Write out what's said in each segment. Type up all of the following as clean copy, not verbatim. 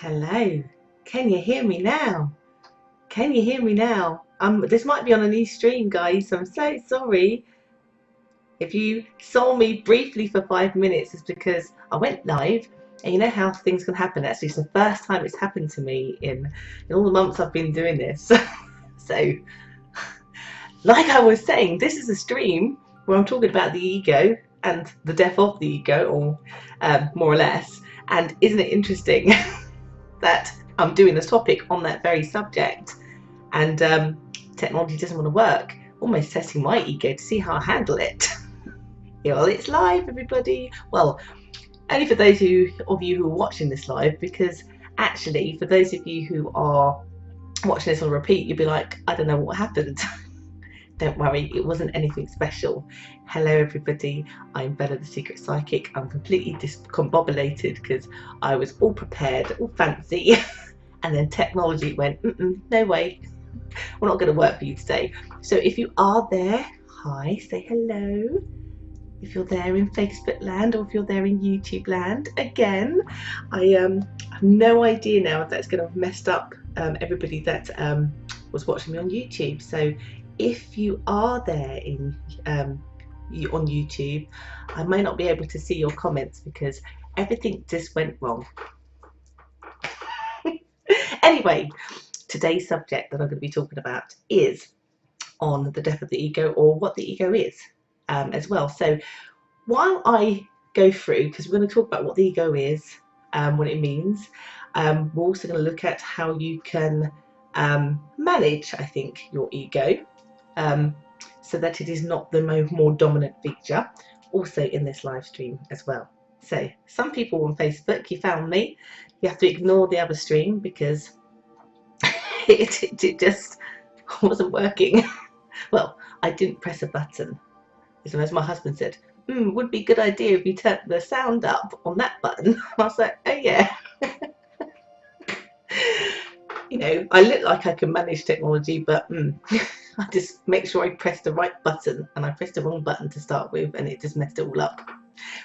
Hello, can you hear me now? Can you hear me now? This might be on a new stream, guys, so I'm so sorry. If you saw me briefly for 5 minutes, it's because I went live, and you know how things can happen. Actually, it's the first time it's happened to me in all the months I've been doing this. So, like I was saying, this is a stream where I'm talking about the ego and the death of the ego, or more or less. And isn't it interesting that I'm doing this topic on that very subject, and technology doesn't want to work, almost testing my ego to see how I handle it. Well, it's live, everybody. Well, only for those of you who are watching this live, because actually for those of you who are watching this on repeat, you'll be like, I don't know what happened. Don't worry, it wasn't anything special. Hello everybody, I'm Bella the Secret Psychic. I'm completely discombobulated because I was all prepared, all fancy, and then technology went, no way, we're not going to work for you today. So if you are there, hi, say hello. If you're there in Facebook land, or if you're there in YouTube land, again, I have no idea now if that's going to have messed up everybody that was watching me on YouTube. So if you are there on YouTube, I may not be able to see your comments because everything just went wrong. Anyway, today's subject that I'm going to be talking about is on the death of the ego, or what the ego is as well. So while I go through, because we're going to talk about what the ego is, what it means, we're also going to look at how you can manage, I think, your ego, so that it is not the more dominant feature, also in this live stream as well. So some people on Facebook, you found me, you have to ignore the other stream because it just wasn't working. Well, I didn't press a button. So as my husband said, would be a good idea if you turned the sound up on that button. I was like, oh yeah. You know, I look like I can manage technology, but I just make sure I press the right button, and I pressed the wrong button to start with, and it just messed it all up.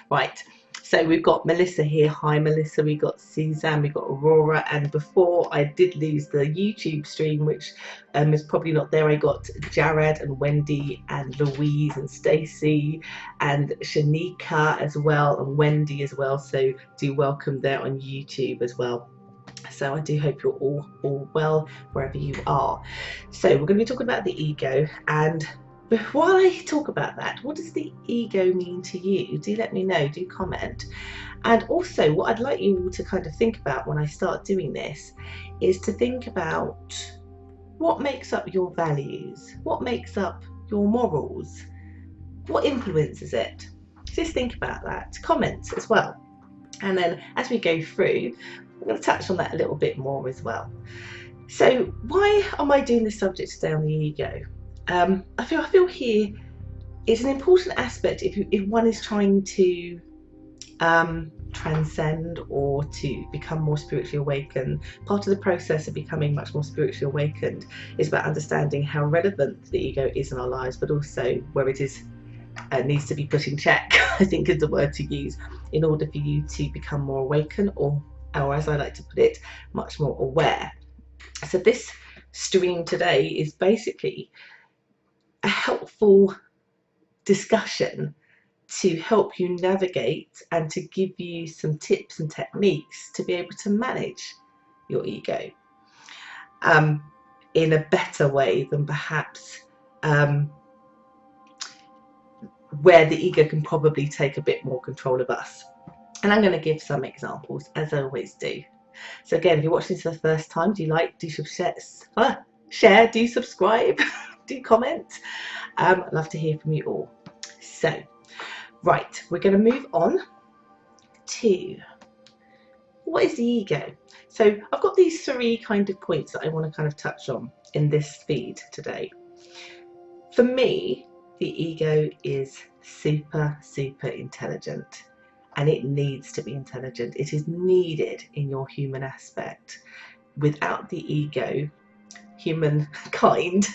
Right, so we've got Melissa here. Hi Melissa. We got Suzanne, we got Aurora, and before I did lose the YouTube stream, which is probably not there, I got Jared and Wendy and Louise and Stacy and Shanika as well, and Wendy as well, so do welcome there on YouTube as well. So I do hope you're all well wherever you are. So we're going to be talking about the ego, and while I talk about that, what does the ego mean to you? Do let me know, do comment. And also what I'd like you all to kind of think about when I start doing this is to think about what makes up your values, what makes up your morals, what influences it. Just think about that. Comment as well. And then as we go through, I'm going to touch on that a little bit more as well. So why am I doing this subject today on the ego? I feel here it's an important aspect if one is trying to transcend or to become more spiritually awakened. Part of the process of becoming much more spiritually awakened is about understanding how relevant the ego is in our lives, but also where it is needs to be put in check, I think is the word to use, in order for you to become more awakened, or as I like to put it, much more aware. So this stream today is basically a helpful discussion to help you navigate and to give you some tips and techniques to be able to manage your ego in a better way than perhaps where the ego can probably take a bit more control of us. And I'm going to give some examples, as I always do. So again, if you're watching this for the first time, do share, do subscribe, do comment. I'd love to hear from you all. So, right, we're going to move on to what is the ego. So I've got these three kind of points that I want to kind of touch on in this feed today. For me, the ego is super intelligent. And it needs to be intelligent. It is needed in your human aspect. Without the ego, humankind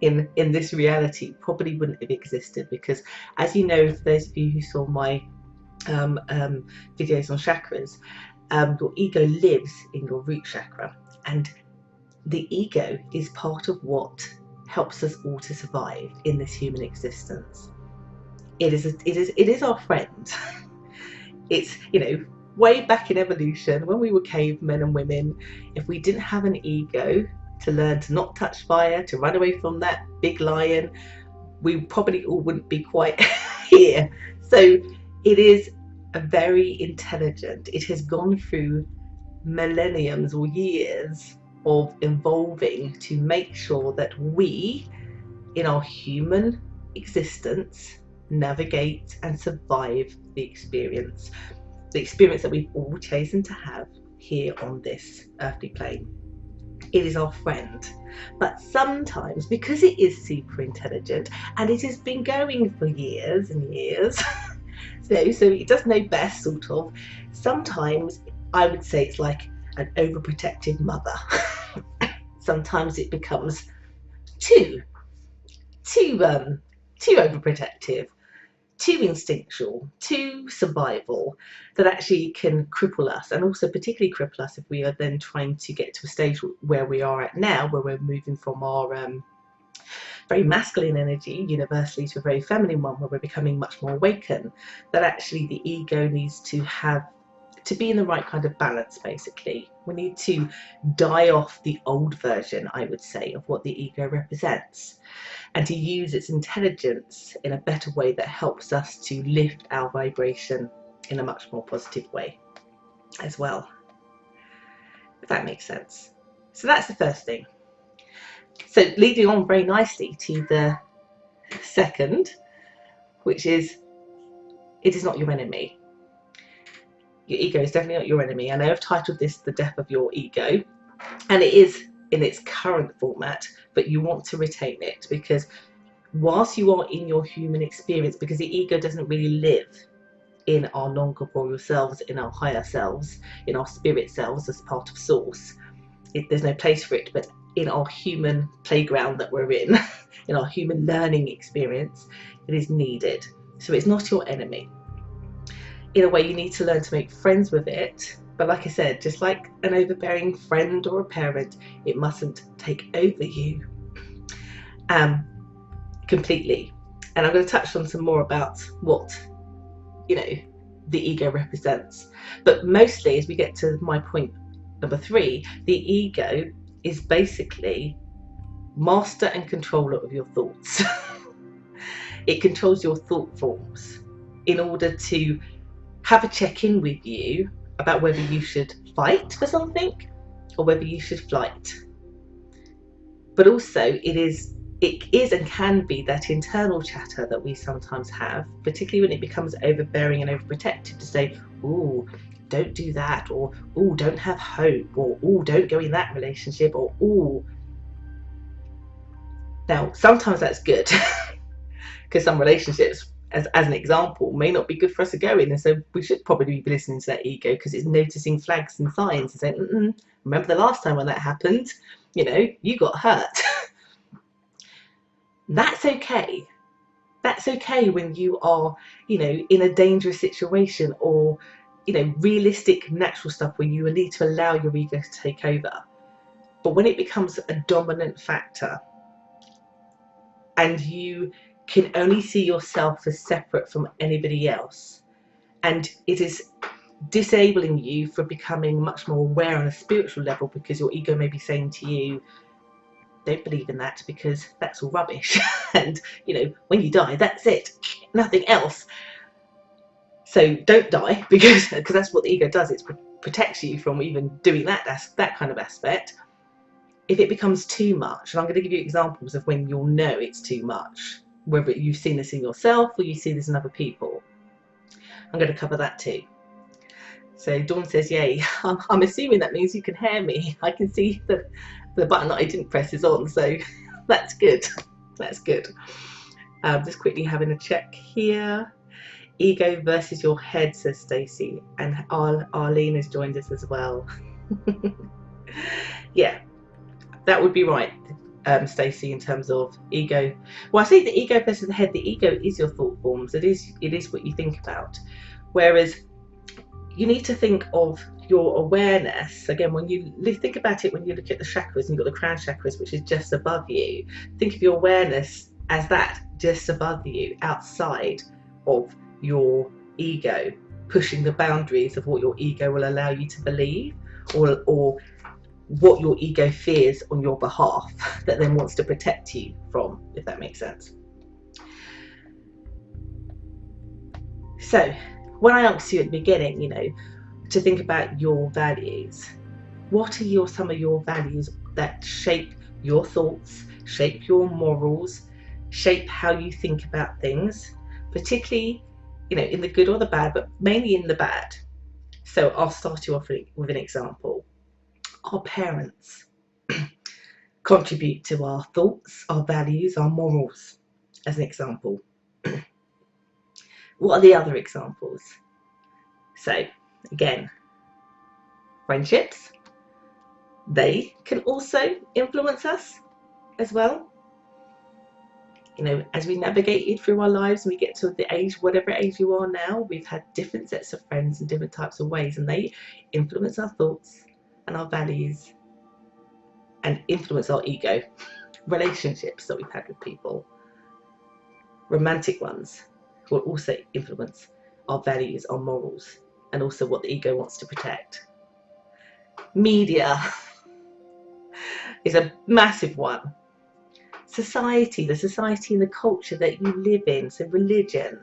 in this reality probably wouldn't have existed, because as you know, for those of you who saw my videos on chakras, Your ego lives in your root chakra, and the ego is part of what helps us all to survive in this human existence. It is our friend. It's, way back in evolution, when we were cavemen and women, if we didn't have an ego to learn to not touch fire, to run away from that big lion, we probably all wouldn't be quite here. So it is a very intelligent, it has gone through millenniums or years of evolving to make sure that we, in our human existence, navigate and survive the experience that we've all chosen to have here on this earthly plane. It is our friend. But sometimes, because it is super intelligent and it has been going for years and years, so it does know best, sort of, sometimes I would say it's like an overprotective mother. Sometimes it becomes too overprotective, too instinctual, too survival, that actually can cripple us, and also particularly cripple us if we are then trying to get to a stage where we are at now, where we're moving from our very masculine energy universally to a very feminine one, where we're becoming much more awakened, that actually the ego needs to be in the right kind of balance. Basically, we need to die off the old version, I would say, of what the ego represents, and to use its intelligence in a better way that helps us to lift our vibration in a much more positive way as well, if that makes sense. So that's the first thing. So leading on very nicely to the second, which is, it is not your enemy. Your ego is definitely not your enemy. I know I've titled this The Death of Your Ego, and it is in its current format, but you want to retain it, because whilst you are in your human experience, because the ego doesn't really live in our non-corporeal selves, in our higher selves, in our spirit selves as part of source, there's no place for it, but in our human playground that we're in our human learning experience, it is needed. So it's not your enemy. In a way, you need to learn to make friends with it, but like I said, just like an overbearing friend or a parent, it mustn't take over you completely. And I'm going to touch on some more about what the ego represents, but mostly, as we get to my point number 3, the ego is basically master and controller of your thoughts. It controls your thought forms in order to have a check-in with you about whether you should fight for something or whether you should flight. But also it is and can be that internal chatter that we sometimes have, particularly when it becomes overbearing and overprotective, to say, "Ooh, don't do that," or "Ooh, don't have hope," or "Ooh, don't go in that relationship," or "Ooh." Now, sometimes that's good, because some relationships, as an example, may not be good for us to go in, and so we should probably be listening to that ego, because it's noticing flags and signs and saying, "Remember the last time when that happened? You got hurt." That's okay. That's okay when you are, in a dangerous situation, or, realistic, natural stuff where you need to allow your ego to take over. But when it becomes a dominant factor and you can only see yourself as separate from anybody else, and it is disabling you from becoming much more aware on a spiritual level, because your ego may be saying to you, "Don't believe in that, because that's all rubbish." And when you die, that's it, nothing else. So don't die, because that's what the ego does. It protects you from even doing that kind of aspect. If it becomes too much, and I'm going to give you examples of when you'll know it's too much, whether you've seen this in yourself or you see this in other people. I'm going to cover that too. So Dawn says, "Yay." I'm assuming that means you can hear me. I can see the button that I didn't press is on, so that's good. That's good. Just quickly having a check here. Ego versus your head, says Stacey, and Arlene has joined us as well. Yeah, that would be right, Stacey, in terms of ego. Well, I say the ego versus the head. The ego is your thought forms. It is what you think about. Whereas you need to think of your awareness, again, when you think about it, when you look at the chakras and you've got the crown chakras, which is just above you, think of your awareness as that, just above you, outside of your ego, pushing the boundaries of what your ego will allow you to believe, or what your ego fears on your behalf, that then wants to protect you from, if that makes sense. So when I asked you at the beginning, to think about your values, what are some of your values that shape your thoughts, shape your morals, shape how you think about things, particularly in the good or the bad, but mainly in the bad. So I'll start you off with an example. Our parents contribute to our thoughts, our values, our morals, as an example. What are the other examples? So again, friendships, they can also influence us as well. As we navigated through our lives and we get to the age, whatever age you are now, we've had different sets of friends in different types of ways, and they influence our thoughts and our values and influence our ego. Relationships that we've had with people, romantic ones, will also influence our values, our morals, and also what the ego wants to protect. Media is a massive one. Society, the society and the culture that you live in, so religion,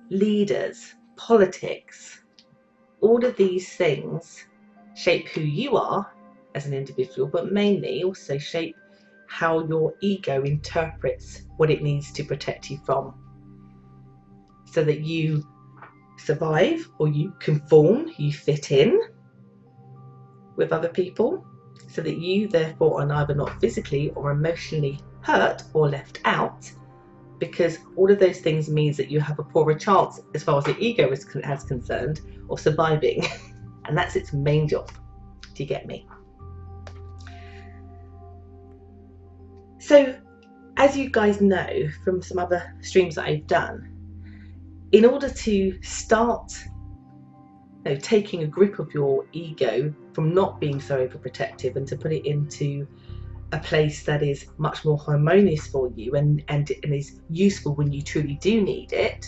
leaders, politics, all of these things shape who you are as an individual, but mainly also shape how your ego interprets what it needs to protect you from, so that you survive, or you conform, you fit in with other people, so that you therefore are neither not physically or emotionally hurt or left out, because all of those things means that you have a poorer chance, as far as the ego is concerned, of surviving. And that's its main job. Do you get me? So, as you guys know from some other streams that I've done, in order to start taking a grip of your ego from not being so overprotective, and to put it into a place that is much more harmonious for you and is useful when you truly do need it,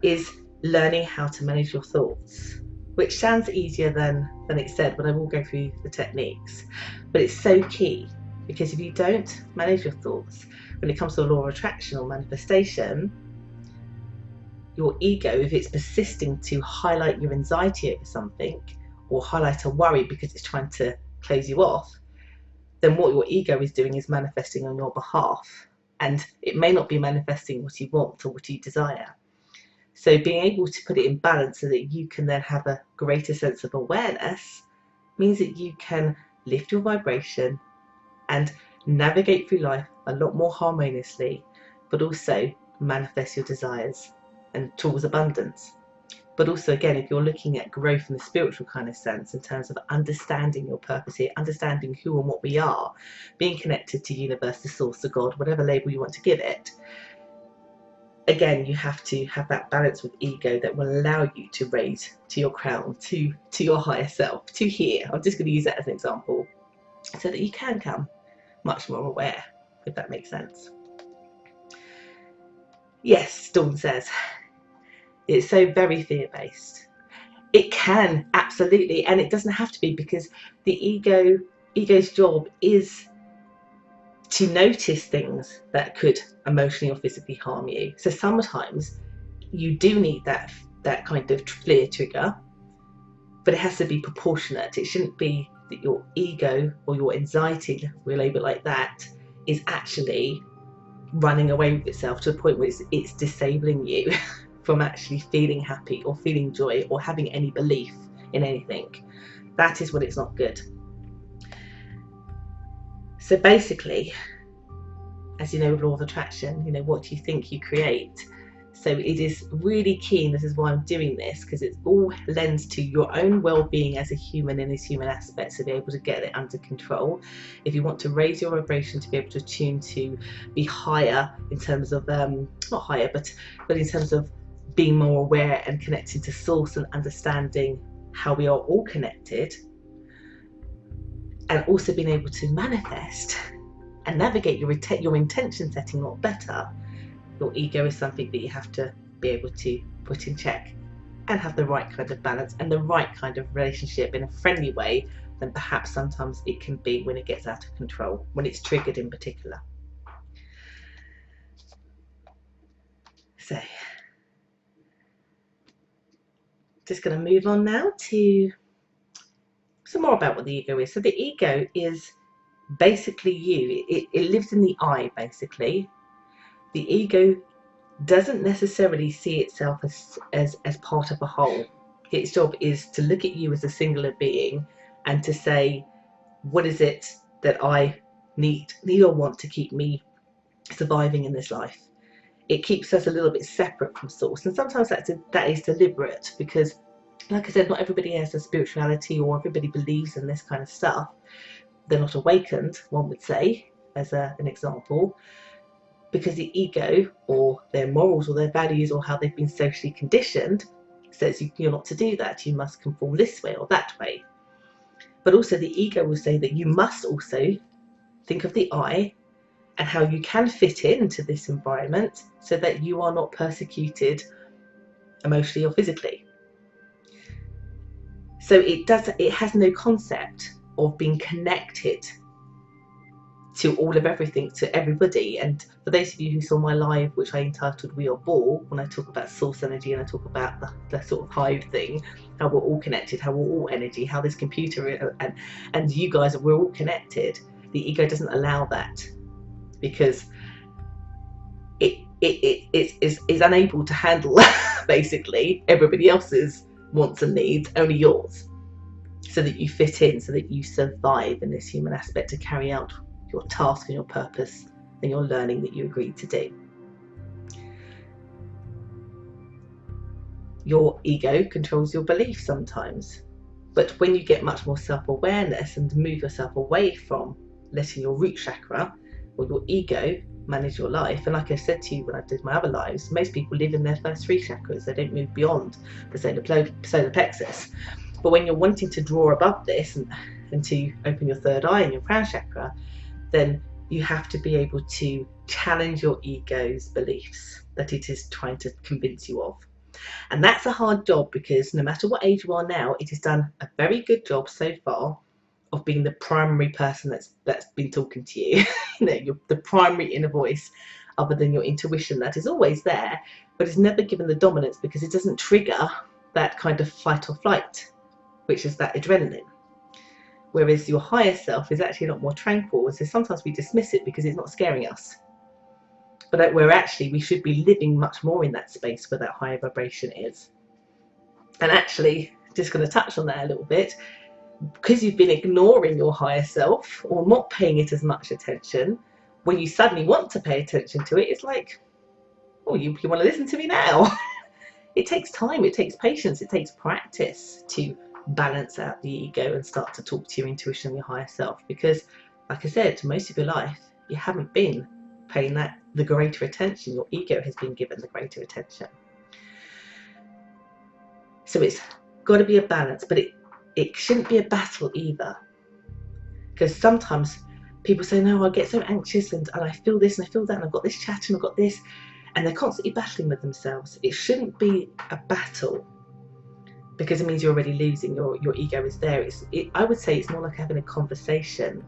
is learning how to manage your thoughts, which sounds easier than it's said, but I will go through the techniques. But it's so key, because if you don't manage your thoughts, when it comes to the law of attraction or manifestation, your ego, if it's persisting to highlight your anxiety over something, or highlight a worry because it's trying to close you off, then what your ego is doing is manifesting on your behalf, and it may not be manifesting what you want or what you desire. So being able to put it in balance so that you can then have a greater sense of awareness means that you can lift your vibration and navigate through life a lot more harmoniously, but also manifest your desires and towards abundance. But also, again, if you're looking at growth in the spiritual kind of sense, in terms of understanding your purpose here, understanding who and what we are, being connected to universe, the source, to God, whatever label you want to give it, again, you have to have that balance with ego that will allow you to raise to your crown, to your higher self, to here. I'm just going to use that as an example, so that you can come much more aware, if that makes sense. Yes, Dawn says, it's so very fear-based. It can, absolutely, and it doesn't have to be, because the ego's job is to notice things that could emotionally or physically harm you. So sometimes you do need that kind of fear trigger, but it has to be proportionate. It shouldn't be that your ego or your anxiety, we'll label it like that, is actually running away with itself to a point where it's disabling you from actually feeling happy or feeling joy or having any belief in anything. That is when it's not good. So basically, as you know, with law of attraction, what you think you create. So it is really key, and this is why I'm doing this, because it all lends to your own well-being as a human in these human aspects, to be able to get it under control. If you want to raise your vibration, to be able to tune to be higher in terms of not higher, but in terms of being more aware and connected to source and understanding how we are all connected, and also being able to manifest and navigate your intention setting a lot better, your ego is something that you have to be able to put in check and have the right kind of balance and the right kind of relationship in a friendly way than perhaps sometimes it can be when it gets out of control, when it's triggered in particular. So, just going to move on now to some more about what the ego is. So the ego is basically you. It lives in the I, basically. The ego doesn't necessarily see itself as part of a whole. Its job is to look at you as a singular being and to say, what is it that I need or want to keep me surviving in this life? It keeps us a little bit separate from source, and sometimes that is deliberate, because like I said, not everybody has a spirituality or everybody believes in this kind of stuff. They're not awakened, one would say, as an example, because the ego or their morals or their values or how they've been socially conditioned says you're not to do that, you must conform this way or that way. But also the ego will say that you must also think of the I and how you can fit into this environment so that you are not persecuted emotionally or physically. So it has no concept of being connected to all of everything, to everybody. And for those of you who saw my live, which I entitled We Are Ball, when I talk about source energy and I talk about the sort of hive thing, how we're all connected, how we're all energy, how this computer and you guys, we're all connected. The ego doesn't allow that, because it is unable to handle basically everybody else's wants and needs, only yours, so that you fit in, so that you survive in this human aspect to carry out your task and your purpose and your learning that you agreed to do. Your ego controls your beliefs sometimes, but when you get much more self-awareness and move yourself away from letting your root chakra or your ego manage your life, and like I said to you when I did my other lives, most people live in their first three chakras. They don't move beyond the solar plexus. But when you're wanting to draw above this and to open your third eye and your crown chakra, then you have to be able to challenge your ego's beliefs that it is trying to convince you of. And that's a hard job, because no matter what age you are now, it has done a very good job so far of being the primary person that's been talking to you. You know, you're the primary inner voice, other than your intuition that is always there, but it's never given the dominance because it doesn't trigger that kind of fight or flight, which is that adrenaline. Whereas your higher self is actually a lot more tranquil. So sometimes we dismiss it because it's not scaring us. But where actually we should be living much more in that space where that higher vibration is. And actually, just going to touch on that a little bit, because you've been ignoring your higher self or not paying it as much attention, when you suddenly want to pay attention to it, it's like, oh, you want to listen to me now? It takes time, it takes patience, it takes practice to balance out the ego and start to talk to your intuition and your higher self, because like I said, most of your life you haven't been paying that the greater attention. Your ego has been given the greater attention. So it's got to be a balance, but it shouldn't be a battle either, because sometimes people say, no, I get so anxious and I feel this and I feel that and I've got this chat and I've got this, and they're constantly battling with themselves. It shouldn't be a battle, because it means you're already losing. Your ego is there. I would say it's more like having a conversation,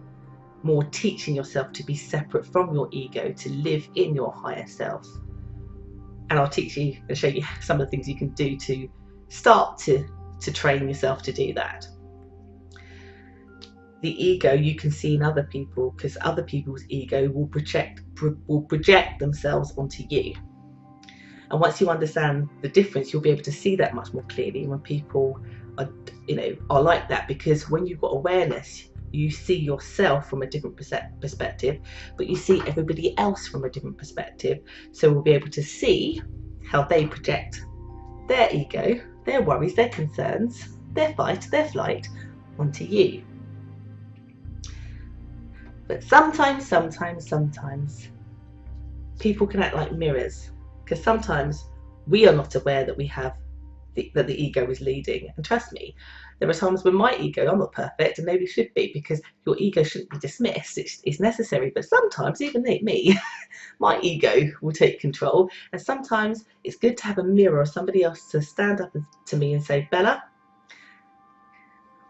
more teaching yourself to be separate from your ego, to live in your higher self. And I'll teach you and show you some of the things you can do to start to train yourself to do that. The ego you can see in other people, because other people's ego will project themselves onto you. And once you understand the difference, you'll be able to see that much more clearly when people are like that, because when you've got awareness, you see yourself from a different perspective, but you see everybody else from a different perspective. So we'll be able to see how they project their ego, their worries, their concerns, their fight, their flight onto you. But sometimes people can act like mirrors, because sometimes we are not aware that we have that the ego is leading. And trust me, there are times when my ego, I'm not perfect, and maybe should be, because your ego shouldn't be dismissed. It's necessary, but sometimes even me, my ego will take control, and sometimes it's good to have a mirror or somebody else to stand up to me and say, Bella,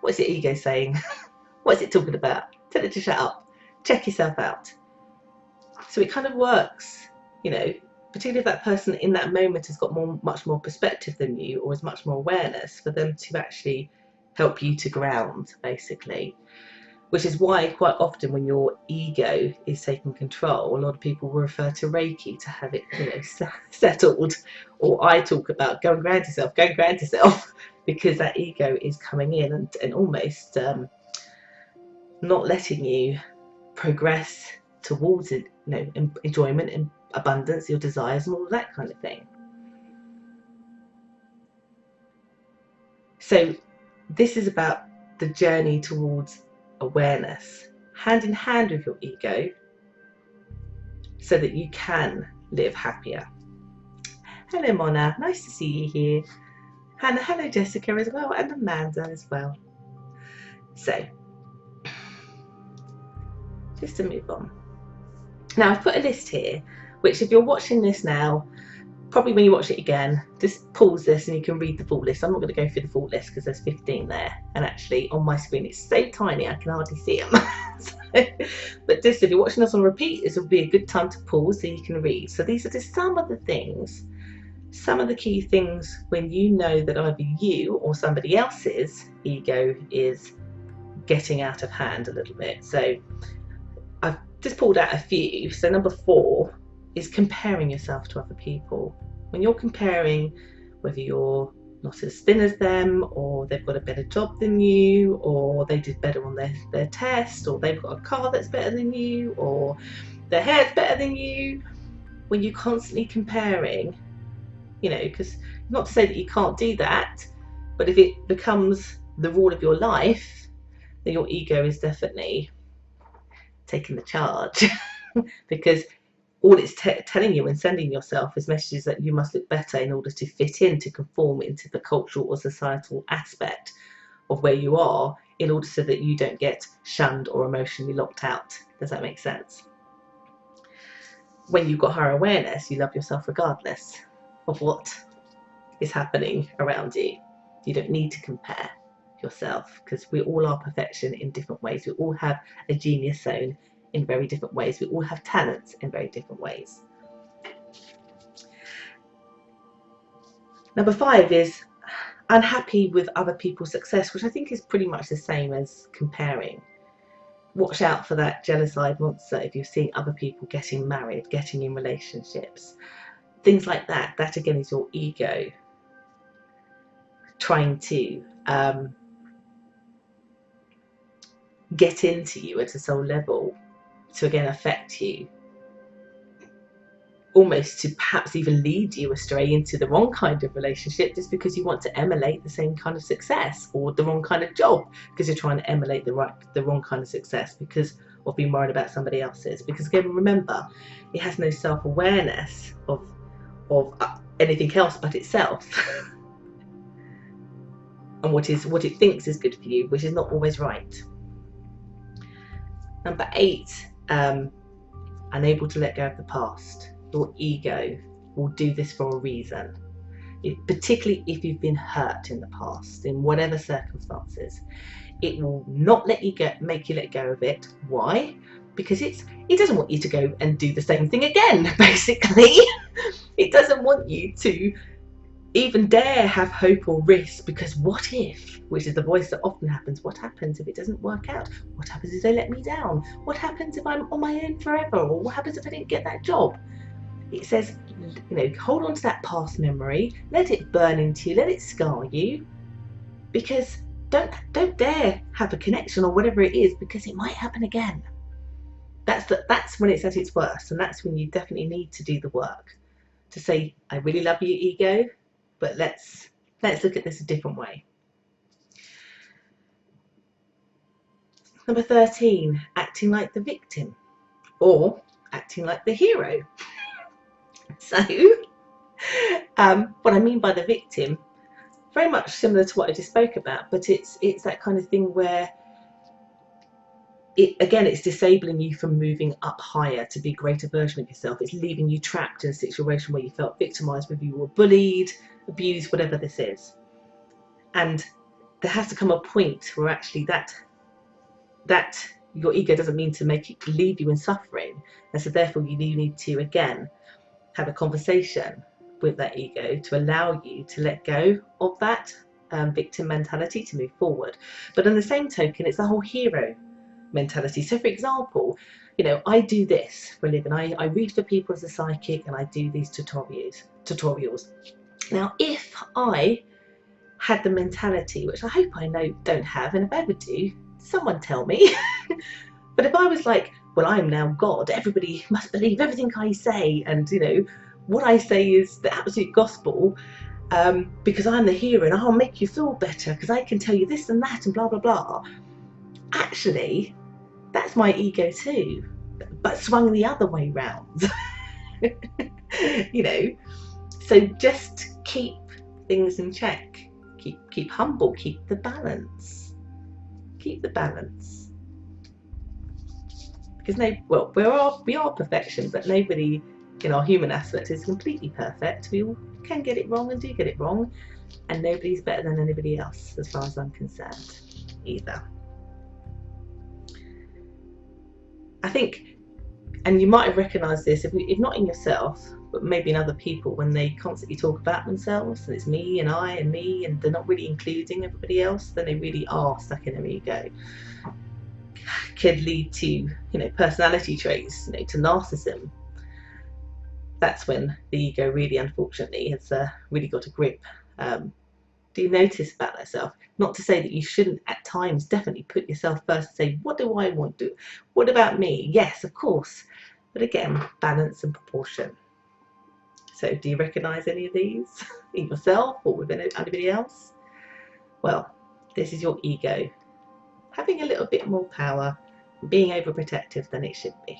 what is your ego saying? What is it talking about? Tell it to shut up. Check yourself out. So it kind of works, you know, particularly if that person in that moment has got much more perspective than you, or has much more awareness, for them to actually help you to ground, basically. Which is why quite often when your ego is taking control, a lot of people will refer to Reiki to have it, you know, settled. Or I talk about go and ground yourself, because that ego is coming in and almost not letting you progress towards it, you know, enjoyment and abundance, your desires and all that kind of thing. So this is about the journey towards awareness, hand in hand with your ego, so that you can live happier. Hello Mona, nice to see you here. Hannah, hello Jessica as well, and Amanda as well. So just to move on. Now I've put a list here, which if you're watching this now, probably when you watch it again, just pause this and you can read the full list. I'm not going to go through the full list because there's 15 there, and actually on my screen it's so tiny I can hardly see them. But just if you're watching this on repeat, this will be a good time to pause so you can read. So these are just some of the things, some of the key things when you know that either you or somebody else's ego is getting out of hand a little bit. So I've just pulled out a few. So number 4 is comparing yourself to other people. When you're comparing whether you're not as thin as them, or they've got a better job than you, or they did better on their test, or they've got a car that's better than you, or their hair's better than you, when you're constantly comparing, you know, because not to say that you can't do that, but if it becomes the rule of your life, then your ego is definitely taking the charge. Because all it's telling you and sending yourself is messages that you must look better in order to fit in, to conform into the cultural or societal aspect of where you are, in order so that you don't get shunned or emotionally locked out. Does that make sense? When you've got higher awareness, you love yourself regardless of what is happening around you. You don't need to compare yourself, because we all are perfection in different ways. We all have a genius zone in very different ways. We all have talents in very different ways. Number 5 is unhappy with other people's success, which I think is pretty much the same as comparing. Watch out for that jealous-eyed monster if you're seeing other people getting married, getting in relationships, things like that. That again is your ego trying to get into you at a soul level, to again affect you, almost to perhaps even lead you astray into the wrong kind of relationship, just because you want to emulate the same kind of success, or the wrong kind of job because you're trying to emulate the wrong kind of success because of being worried about somebody else's. Because again, remember, it has no self-awareness of anything else but itself. And what it thinks is good for you, which is not always right. Number 8, unable to let go of the past. Your ego will do this for a reason. Particularly if you've been hurt in the past, in whatever circumstances, it will not let you make you let go of it. Why? Because it doesn't want you to go and do the same thing again, basically. It doesn't want you to even dare have hope or risk, because what if, which is the voice that often happens, what happens if it doesn't work out? What happens if they let me down? What happens if I'm on my own forever? Or what happens if I didn't get that job? It says, you know, hold on to that past memory, let it burn into you, let it scar you, because don't dare have a connection or whatever it is, because it might happen again. That's when it's at its worst, and that's when you definitely need to do the work to say, I really love you, ego, but let's look at this a different way. Number 13, acting like the victim or acting like the hero. So what I mean by the victim, very much similar to what I just spoke about, but it's that kind of thing where it's disabling you from moving up higher to be a greater version of yourself. It's leaving you trapped in a situation where you felt victimized, whether you were bullied, abused, whatever this is. And there has to come a point where actually that your ego doesn't mean to leave you in suffering, and so therefore you need to again have a conversation with that ego to allow you to let go of that victim mentality to move forward. But on the same token, it's the whole hero mentality. So for example, you know, I do this for a living. I read for people as a psychic, and I do these tutorials. Now, if I had the mentality, which I hope I don't have, and if I ever do, someone tell me. But if I was like, well, I'm now God, everybody must believe everything I say, and you know, what I say is the absolute gospel, because I'm the hero and I'll make you feel better because I can tell you this and that and blah blah blah. Actually, that's my ego too, but swung the other way round. You know, so just keep things in check. Keep humble. Keep the balance. Keep the balance. Because we are perfection, but nobody in our human aspect is completely perfect. We all can get it wrong and do get it wrong, and nobody's better than anybody else as far as I'm concerned either. I think, and you might have recognised this, if not in yourself, but maybe in other people, when they constantly talk about themselves, and it's me and I and me, and they're not really including everybody else, then they really are stuck in their ego. Could lead to, you know, personality traits, you know, to narcissism. That's when the ego really, unfortunately, has really got a grip. Do you notice about yourself? Not to say that you shouldn't at times definitely put yourself first and say, what do I want to do? What about me? Yes, of course. But again, balance and proportion. So do you recognise any of these in yourself or within anybody else? Well, this is your ego having a little bit more power, being overprotective than it should be.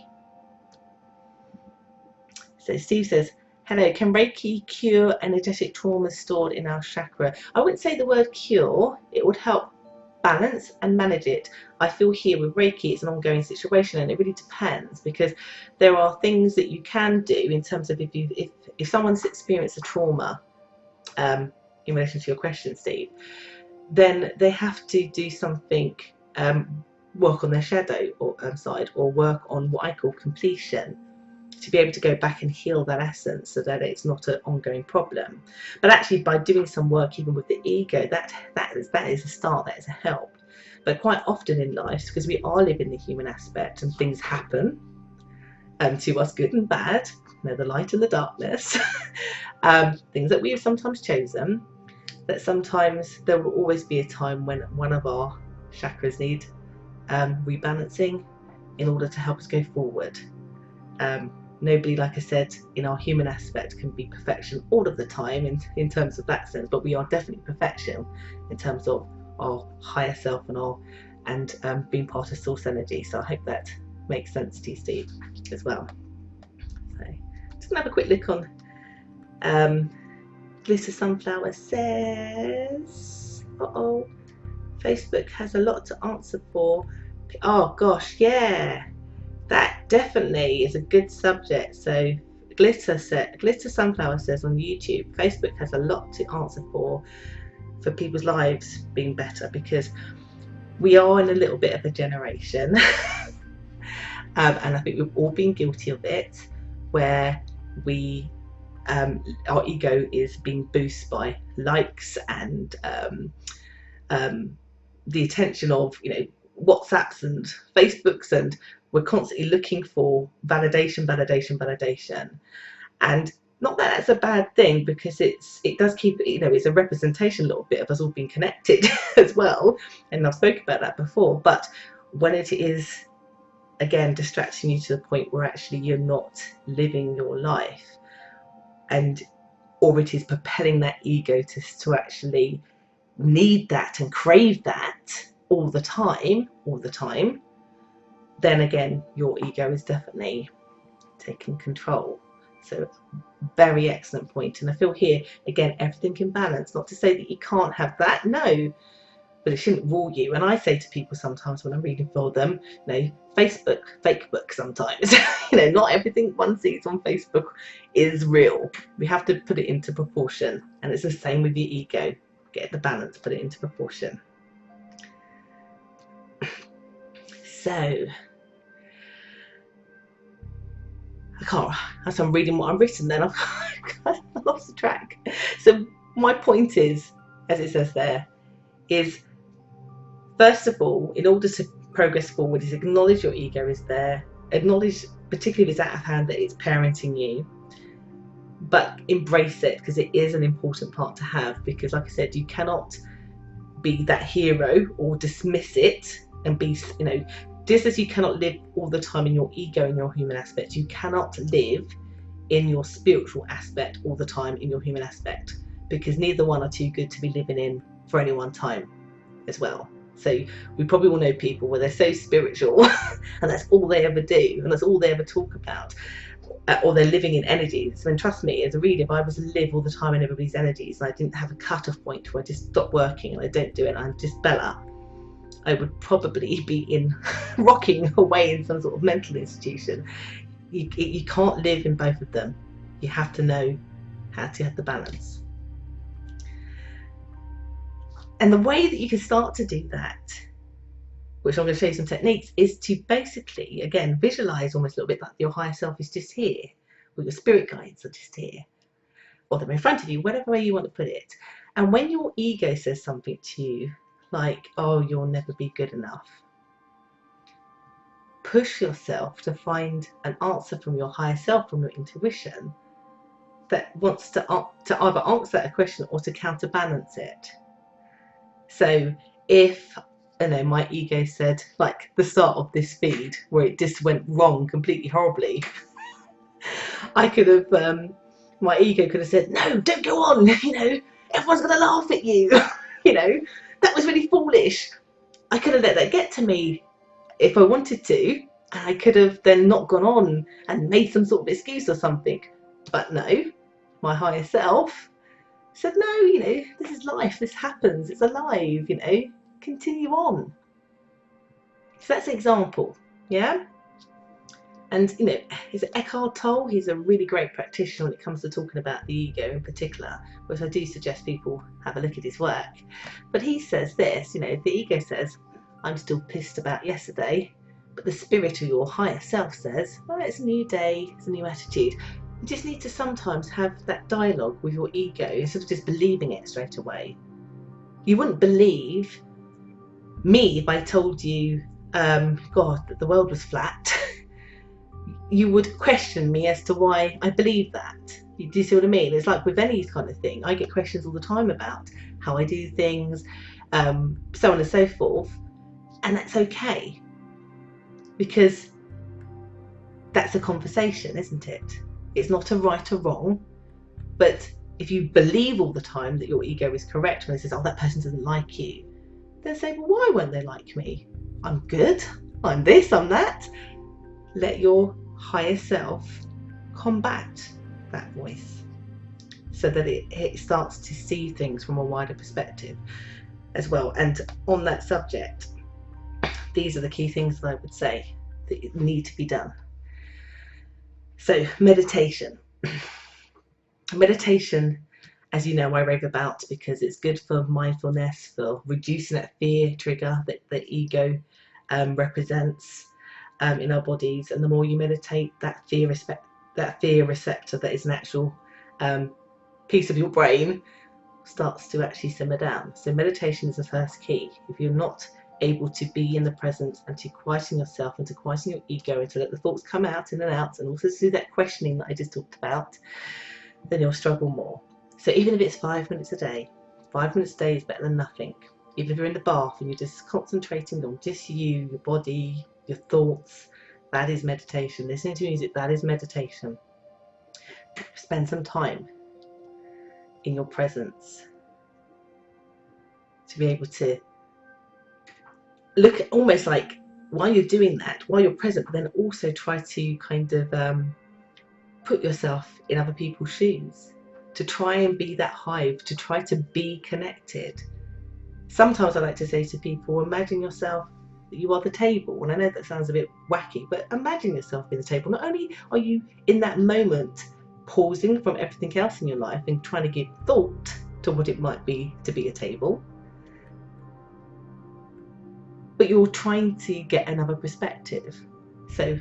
So Steve says, hello, can Reiki cure energetic trauma stored in our chakra? I wouldn't say the word cure. It would help balance and manage it. I feel here with Reiki it's an ongoing situation, and it really depends, because there are things that you can do in terms of if someone's experienced a trauma, in relation to your question, Steve, then they have to do something, work on their shadow side, or work on what I call completion, to be able to go back and heal that essence so that it's not an ongoing problem. But actually, by doing some work even with the ego, that is a start, that is a help. But quite often in life, because we are living the human aspect and things happen to us, good and bad, you know, the light and the darkness, things that we have sometimes chosen, that sometimes there will always be a time when one of our chakras need rebalancing in order to help us go forward. Nobody, like I said, in our human aspect can be perfection all of the time in terms of that sense, but we are definitely perfection in terms of our higher self and being part of source energy. So I hope that makes sense to you, Steve, as well. So just gonna have a quick look on Glitter Sunflower says, Facebook has a lot to answer for. Oh gosh, yeah, that definitely is a good subject. So Glitter Sunflower says on YouTube, Facebook has a lot to answer for people's lives being better, because we are in a little bit of a generation and I think we've all been guilty of it, where our ego is being boosted by likes and the attention of, you know, WhatsApps and Facebooks, and we're constantly looking for validation. And not that that's a bad thing, because it does keep, you know, it's a representation a little bit of us all being connected as well, and I've spoken about that before. But when it is, again, distracting you to the point where actually you're not living your life, or it is propelling that ego to actually need that and crave that all the time, then again your ego is definitely taking control. So very excellent point. And I feel here, again, everything in balance. Not to say that you can't have that, no, but it shouldn't rule you. And I say to people sometimes when I'm reading for them, you know, Facebook, fake book sometimes. You know, not everything one sees on Facebook is real. We have to put it into proportion. And it's the same with your ego. Get the balance, put it into proportion. So, as I'm reading what I've written, then I've lost the track. So my point is, as it says there, is first of all, in order to progress forward, is acknowledge your ego is there, acknowledge, particularly if it's out of hand, that it's parenting you, but embrace it, because it is an important part to have. Because like I said, you cannot be that hero or dismiss it and be, you know, just as you cannot live all the time in your ego and your human aspect, you cannot live in your spiritual aspect all the time in your human aspect, because neither one are too good to be living in for any one time as well. So we probably all know people where they're so spiritual and that's all they ever do and that's all they ever talk about, or they're living in energies. And trust me, as a reader, if I was to live all the time in everybody's energies and I didn't have a cut-off point where I just stop working and I don't do it and I'm just Bella, I would probably be in rocking away in some sort of mental institution. You can't live in both of them. You have to know how to have the balance. And the way that you can start to do that, which I'm going to show you some techniques, is to basically, again, visualize almost a little bit like your higher self is just here, or your spirit guides are just here, or they're in front of you, whatever way you want to put it. And when your ego says something to you, like, oh, you'll never be good enough, push yourself to find an answer from your higher self, from your intuition, that wants to either answer that question or to counterbalance it. So if, you know, my ego said, like the start of this feed where it just went wrong completely horribly, I could have, my ego could have said, no, don't go on, you know, everyone's going to laugh at you. You know, that was really foolish. I could have let that get to me if I wanted to, and I could have then not gone on and made some sort of excuse or something. But no, my higher self said, no, you know, this is life, this happens, it's alive, you know, continue on. So that's an example, yeah? And, you know, is it Eckhart Tolle? He's a really great practitioner when it comes to talking about the ego in particular, which I do suggest people have a look at his work. But he says this, you know, the ego says, I'm still pissed about yesterday, but the spirit or your higher self says, oh, it's a new day, it's a new attitude. You just need to sometimes have that dialogue with your ego instead of just believing it straight away. You wouldn't believe me if I told you, God, that the world was flat. You would question me as to why I believe that. Do you see what I mean? It's like with any kind of thing. I get questions all the time about how I do things, so on and so forth. And that's okay, because that's a conversation, isn't it? It's not a right or wrong. But if you believe all the time that your ego is correct when it says, oh, that person doesn't like you, then say, well, why won't they like me? I'm good, I'm this, I'm that. Let your higher self combat that voice so that it starts to see things from a wider perspective as well. And on that subject, these are the key things that I would say that need to be done. So meditation. Meditation, as you know, I rave about because it's good for mindfulness, for reducing that fear trigger that the ego represents in our bodies. And the more you meditate, that fear receptor that is an actual piece of your brain starts to actually simmer down. So meditation is the first key. If you're not able to be in the present and to quieten yourself and to quieten your ego and to let the thoughts come out in and out, and also to do that questioning that I just talked about, then you'll struggle more. So even if it's 5 minutes a day, 5 minutes a day is better than nothing. Even if you're in the bath and you're just concentrating on just you, your body, your thoughts, that is meditation. Listening to music, that is meditation. Spend some time in your presence to be able to look at, almost like while you're doing that, while you're present, then also try to kind of put yourself in other people's shoes, to try and be that hive, to try to be connected. Sometimes I like to say to people, imagine yourself that you are the table. And I know that sounds a bit wacky, but imagine yourself being the table. Not only are you in that moment pausing from everything else in your life and trying to give thought to what it might be to be a table, but you're trying to get another perspective. So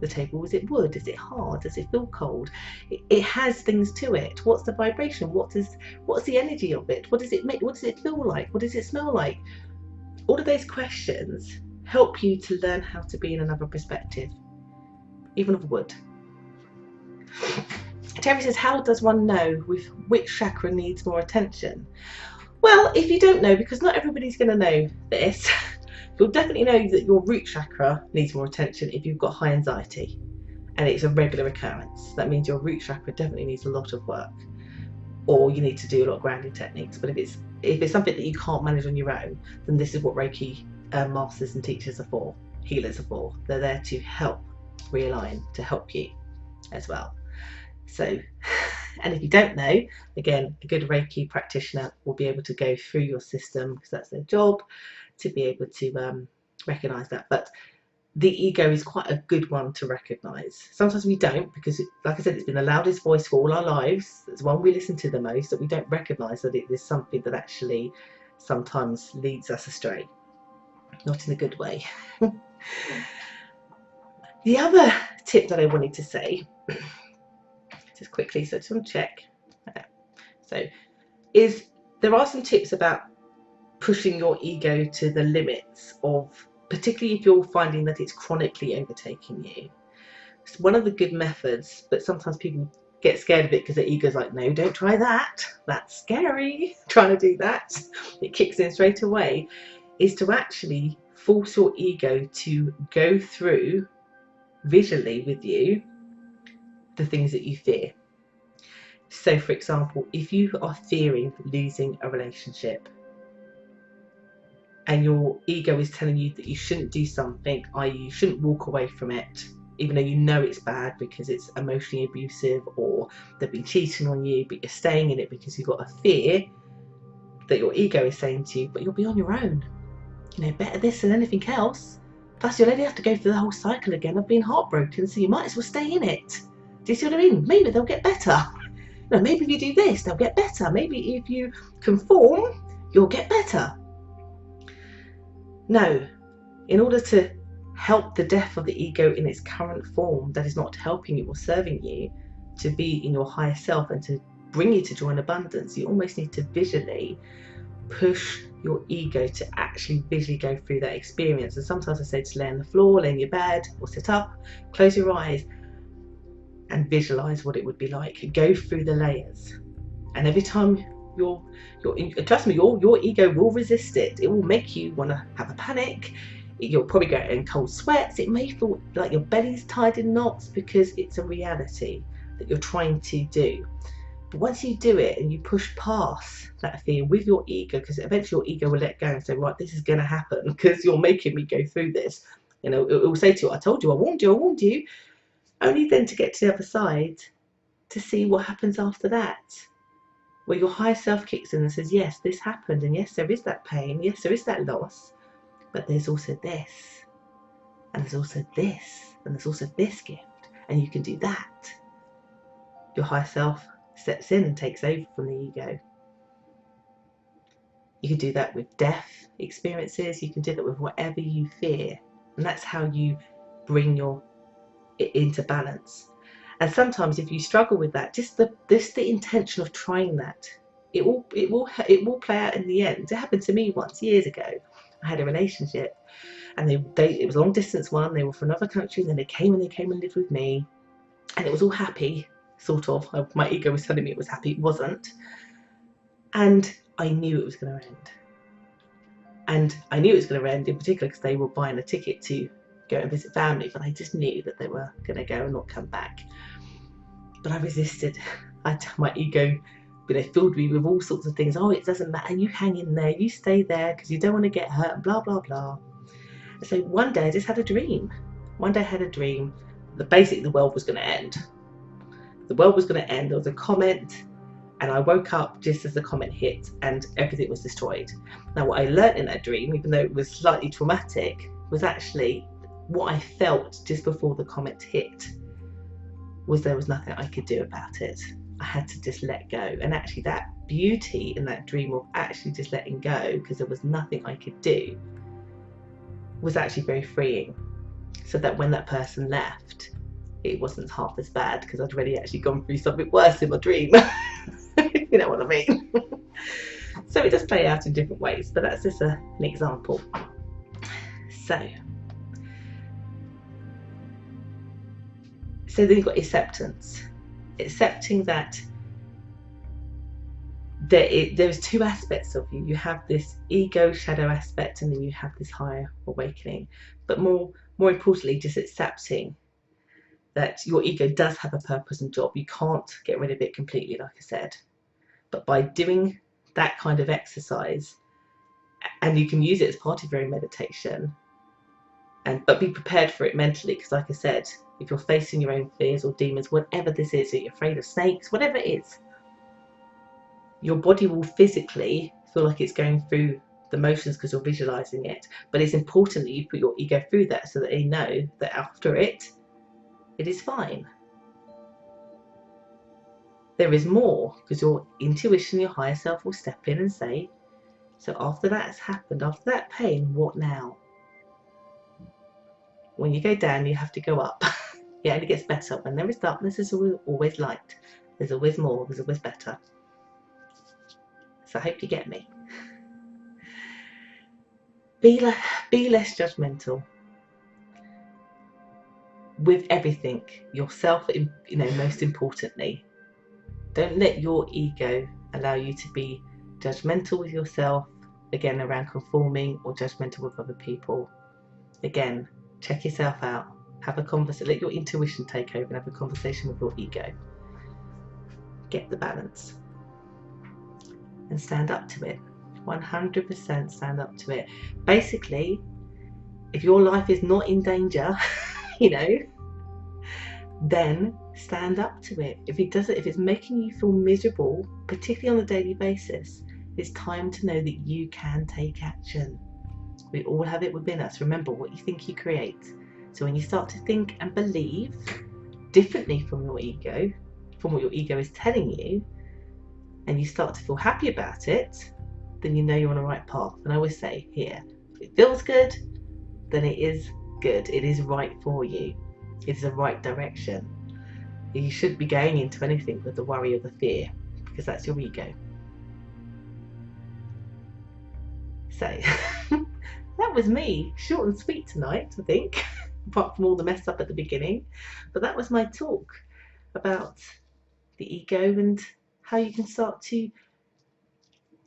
the table, is it wood? Is it hard? Does it feel cold? It has things to it. What's the vibration? What's the energy of it? What does it make? What does it feel like? What does it smell like? All of those questions help you to learn how to be in another perspective, even of wood. Terry says, how does one know with which chakra needs more attention? Well, if you don't know, because not everybody's going to know this, you'll definitely know that your root chakra needs more attention if you've got high anxiety and it's a regular occurrence. That means your root chakra definitely needs a lot of work, or you need to do a lot of grounding techniques. But if it's something that you can't manage on your own, then this is what Reiki masters and teachers are for, healers are for. They're there to help realign, to help you as well. So, and if you don't know, again, a good Reiki practitioner will be able to go through your system, because that's their job, to be able to recognize that. But the ego is quite a good one to recognize. Sometimes we don't, because like I said, it's been the loudest voice for all our lives. It's one we listen to the most, that we don't recognize that it is something that actually sometimes leads us astray, not in a good way. The other tip that I wanted to say, just quickly, so I just want to check. So, is there are some tips about pushing your ego to the limits of, particularly if you're finding that it's chronically overtaking you. It's one of the good methods, but sometimes people get scared of it because their ego's like, no, don't try that. That's scary. Trying to do that. It kicks in straight away. Is to actually force your ego to go through visually with you the things that you fear. So, for example, if you are fearing losing a relationship, and your ego is telling you that you shouldn't do something, i.e. you shouldn't walk away from it, even though you know it's bad because it's emotionally abusive or they've been cheating on you, but you're staying in it because you've got a fear that your ego is saying to you, but you'll be on your own. You know, better this than anything else. Plus, you'll only have to go through the whole cycle again of being heartbroken, so you might as well stay in it. Do you see what I mean? Maybe they'll get better. No, maybe if you do this, they'll get better. Maybe if you conform, you'll get better. No, in order to help the death of the ego in its current form that is not helping you or serving you to be in your higher self and to bring you to joy and abundance, you almost need to visually push your ego to actually visually go through that experience. And sometimes I say to lay on the floor, lay in your bed, or sit up, close your eyes and visualize what it would be like. Go through the layers. And every time trust me, your ego will resist it. It will make you want to have a panic. You'll probably go in cold sweats. It may feel like your belly's tied in knots because it's a reality that you're trying to do. But once you do it and you push past that fear with your ego, because eventually your ego will let go and say, right, this is going to happen because you're making me go through this. You know, it will say to you, I told you, I warned you. Only then to get to the other side to see what happens after that. Where your higher self kicks in and says, yes, this happened, and yes, there is that pain, yes, there is that loss, but there's also this, and there's also this, and there's also this gift, and you can do that. Your higher self steps in and takes over from the ego. You can do that with death experiences, you can do that with whatever you fear, and that's how you bring it into balance. And sometimes if you struggle with that, just the intention of trying that, it will play out in the end. It happened to me once years ago. I had a relationship, and it was a long distance one. They were from another country, and then they came and lived with me, and it was all happy, sort of. My ego was telling me it was happy. It wasn't, and I knew it was going to end. And I knew it was going to end in particular because they were buying a ticket to go and visit family, but I just knew that they were going to go and not come back. But I resisted. My ego, filled me with all sorts of things. Oh, it doesn't matter. You hang in there. You stay there because you don't want to get hurt. Blah blah blah. And so one day I just had a dream. That basically the world was going to end. the world was going to end. There was a comment, and I woke up just as the comment hit and everything was destroyed. Now, what I learned in that dream, even though it was slightly traumatic, was actually what I felt just before the comment hit was there was nothing I could do about it. I had to just let go. And actually that beauty in that dream of actually just letting go, because there was nothing I could do, was actually very freeing. So that when that person left, it wasn't half as bad, because I'd already actually gone through something worse in my dream. You know what I mean? So it does play out in different ways, but that's just an example. So then you've got acceptance. Accepting that there's two aspects of you. You have this ego shadow aspect, and then you have this higher awakening. But more importantly, just accepting that your ego does have a purpose and job. You can't get rid of it completely, like I said. But by doing that kind of exercise, and you can use it as part of your own meditation, but be prepared for it mentally, because like I said, if you're facing your own fears or demons, whatever this is, you're afraid of snakes, whatever it is, your body will physically feel like it's going through the motions because you're visualizing it. But it's important that you put your ego through that so that they know that after it is fine. There is more, because your intuition, your higher self will step in and say, so after that's happened, after that pain, what now? When you go down, you have to go up. Yeah, and it gets better. When there is darkness, there's always light. There's always more. There's always better. So I hope you get me. Be less judgmental with everything. Yourself, most importantly. Don't let your ego allow you to be judgmental with yourself, again, around conforming, or judgmental with other people. Again, check yourself out. Have a conversation. Let your intuition take over and have a conversation with your ego. Get the balance. And stand up to it. 100% stand up to it. Basically, if your life is not in danger, then stand up to it. If it's making you feel miserable, particularly on a daily basis, it's time to know that you can take action. We all have it within us. Remember, what you think you create. So when you start to think and believe differently from your ego, from what your ego is telling you, and you start to feel happy about it, then you know you're on the right path. And I always say here, if it feels good, then it is good. It is right for you. It's the right direction. You shouldn't be going into anything with the worry or the fear, because that's your ego. So that was me, short and sweet tonight, I think, apart from all the mess up at the beginning. But that was my talk about the ego and how you can start to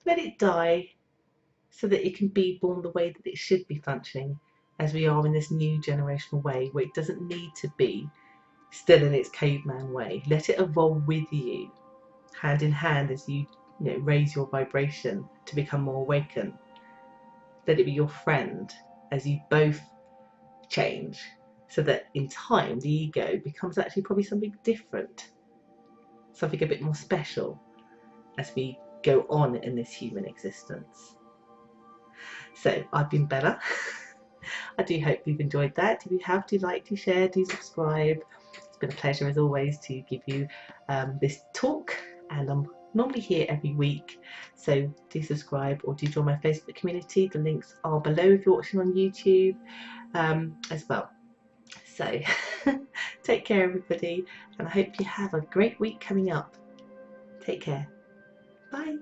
let it die so that it can be born the way that it should be functioning, as we are in this new generational way, where it doesn't need to be still in its caveman way. Let it evolve with you, hand in hand, as you raise your vibration to become more awakened. Let it be your friend as you both change, so that in time the ego becomes actually probably something different, something a bit more special as we go on in this human existence. So I've been Bella. I do hope you've enjoyed that. If you have, do like, do share, do subscribe. It's been a pleasure as always to give you this talk, and I'm normally here every week, so do subscribe or do join my Facebook community. The links are below if you're watching on YouTube as well. So take care everybody, and I hope you have a great week coming up. Take care. Bye.